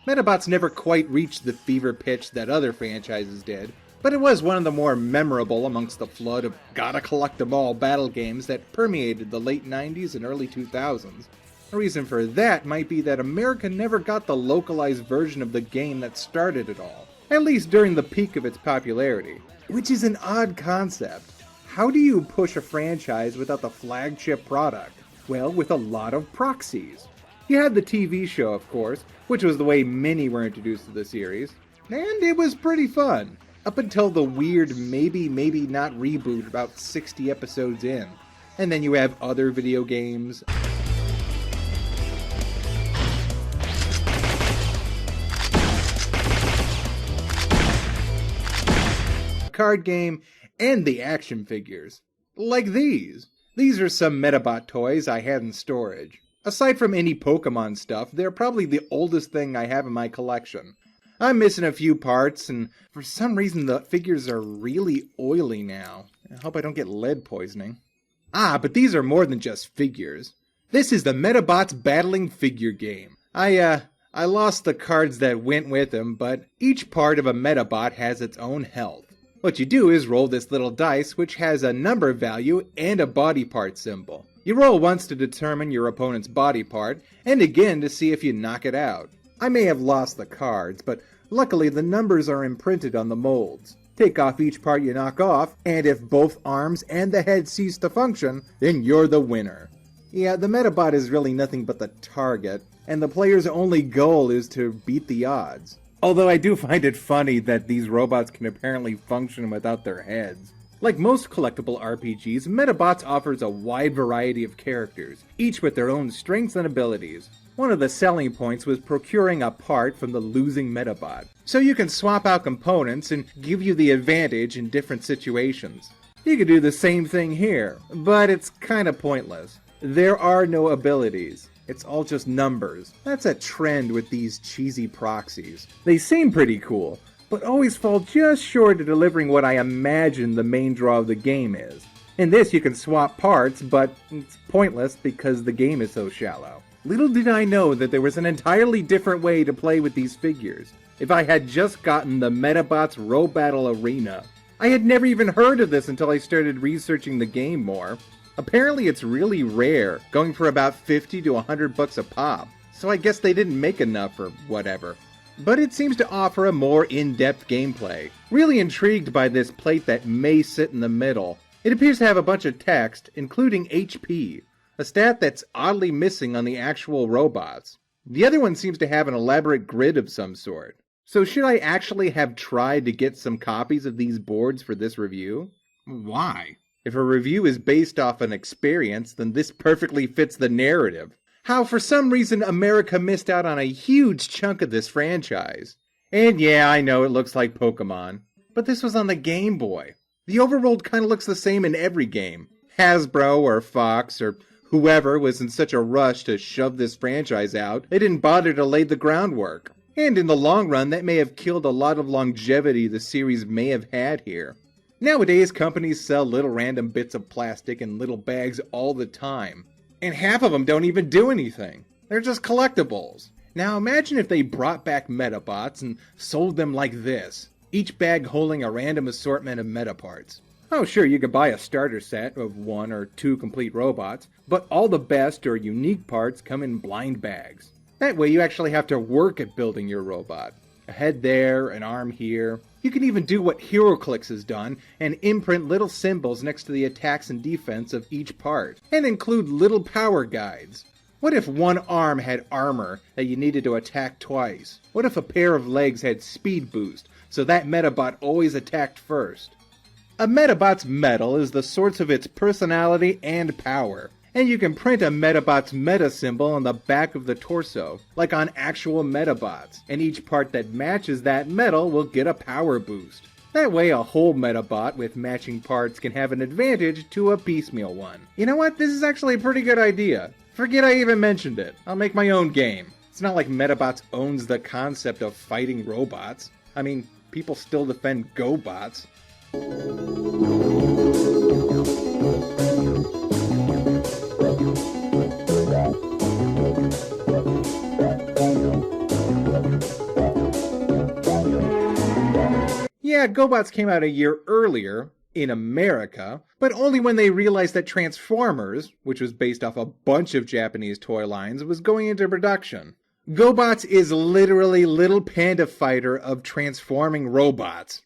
Metabots never quite reached the fever pitch that other franchises did, but it was one of the more memorable amongst the flood of gotta collect 'em all battle games that permeated the late 90s and early 2000s. A reason for that might be that America never got the localized version of the game that started it all, at least during the peak of its popularity, which is an odd concept. How do you push a franchise without the flagship product? Well, with a lot of proxies. You had the TV show, of course, which was the way many were introduced to the series, and it was pretty fun, up until the weird maybe not reboot about 60 episodes in. And then you have other video games, card game, and the action figures. Like these. These are some Metabot toys I had in storage. Aside from any Pokemon stuff, they're probably the oldest thing I have in my collection. I'm missing a few parts, and for some reason the figures are really oily now. I hope I don't get lead poisoning. But these are more than just figures. This is the Metabots Battling Figure Game. I lost the cards that went with them, but each part of a Metabot has its own health. What you do is roll this little dice, which has a number value and a body part symbol. You roll once to determine your opponent's body part, and again to see if you knock it out. I may have lost the cards, but luckily the numbers are imprinted on the molds. Take off each part you knock off, and if both arms and the head cease to function, then you're the winner. Yeah, the Metabot is really nothing but the target, and the player's only goal is to beat the odds. Although I do find it funny that these robots can apparently function without their heads. Like most collectible RPGs, Metabots offers a wide variety of characters, each with their own strengths and abilities. One of the selling points was procuring a part from the losing Metabot, so you can swap out components and give you the advantage in different situations. You could do the same thing here, but it's kinda pointless. There are no abilities. It's all just numbers. That's a trend with these cheesy proxies. They seem pretty cool, but always fall just short of delivering what I imagine the main draw of the game is. In this you can swap parts, but it's pointless because the game is so shallow. Little did I know that there was an entirely different way to play with these figures. If I had just gotten the Metabots Row Battle Arena. I had never even heard of this until I started researching the game more. Apparently it's really rare, going for about 50 to 100 bucks a pop, so I guess they didn't make enough or whatever. But it seems to offer a more in-depth gameplay. Really intrigued by this plate that may sit in the middle. It appears to have a bunch of text, including HP, a stat that's oddly missing on the actual robots. The other one seems to have an elaborate grid of some sort. So should I actually have tried to get some copies of these boards for this review? Why? If a review is based off an experience, then this perfectly fits the narrative. How for some reason America missed out on a huge chunk of this franchise. And yeah, I know it looks like Pokemon, but this was on the Game Boy. The overworld kinda looks the same in every game. Hasbro or Fox or whoever was in such a rush to shove this franchise out, they didn't bother to lay the groundwork. And in the long run, that may have killed a lot of longevity the series may have had here. Nowadays, companies sell little random bits of plastic in little bags all the time. And half of them don't even do anything. They're just collectibles. Now imagine if they brought back Metabots and sold them like this. Each bag holding a random assortment of Metaparts. Oh sure, you could buy a starter set of 1 or 2 complete robots, but all the best or unique parts come in blind bags. That way you actually have to work at building your robot. A head there, an arm here. You can even do what HeroClix has done and imprint little symbols next to the attacks and defense of each part, and include little power guides. What if one arm had armor that you needed to attack twice? What if a pair of legs had speed boost, so that Metabot always attacked first? A Metabot's metal is the source of its personality and power, and you can print a Metabot's meta symbol on the back of the torso, like on actual Metabots, and each part that matches that metal will get a power boost. That way a whole Metabot with matching parts can have an advantage to a piecemeal one. You know what? This is actually a pretty good idea. Forget I even mentioned it. I'll make my own game. It's not like Metabots owns the concept of fighting robots. I mean, people still defend GoBots. Yeah, GoBots came out a year earlier in America, but only when they realized that Transformers, which was based off a bunch of Japanese toy lines, was going into production. GoBots is literally Little Panda Fighter of transforming robots.